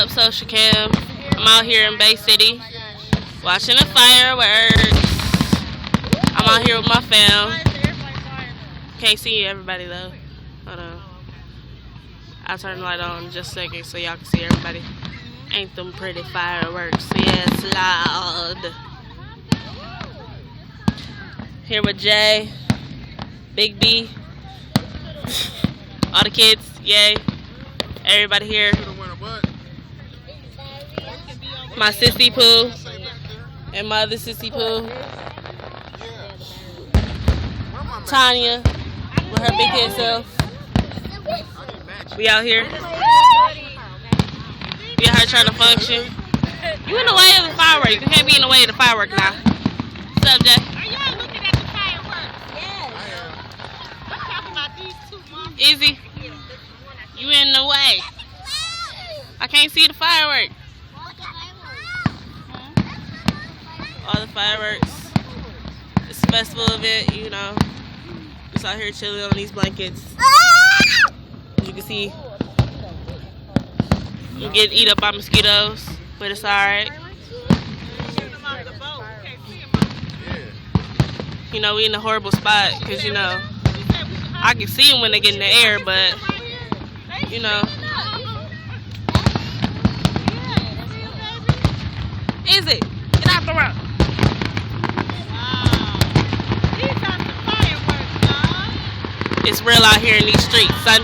up, Social Cam? I'm out here in Bay City watching the fireworks. I'm out here with my fam. Can't see everybody though. Hold on. I'll turn the light on in just a second so y'all can see everybody. Ain't them pretty fireworks? Yes, loud. Here with Jay, Big B, all the kids, yay. Everybody here. My sissy Pooh and my other sissy Pooh. Tanya with her big head self. We out here. We out here trying to function. You in the way of the fireworks. You can't be in the way of the fireworks now. What's up, Jay? Are y'all looking at the fireworks? Yes. I'm talking about these two months. Izzy, you in the way. I can't see the fireworks. All the fireworks. It's a festival event, you know. Just out here chilling on these blankets. As you can see, you get eat up by mosquitoes, but it's alright. You know, we in a horrible spot because, you know, I can see them when they get in the air, but, you know. Is it? Get out the road. It's real out here in these streets, son.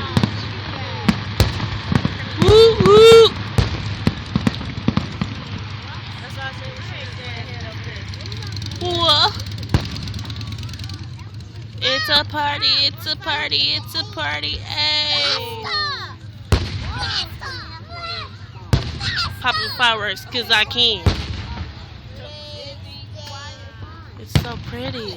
Woo woo. Whoa. It's a party, it's a party, it's a party. Hey. Popping fireworks because I can. It's so pretty.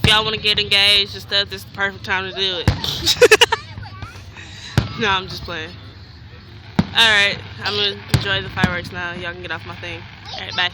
If y'all want to get engaged and stuff, this is the perfect time to do it. No, I'm just playing. Alright, I'm going to enjoy the fireworks now. Y'all can get off my thing. Alright, bye.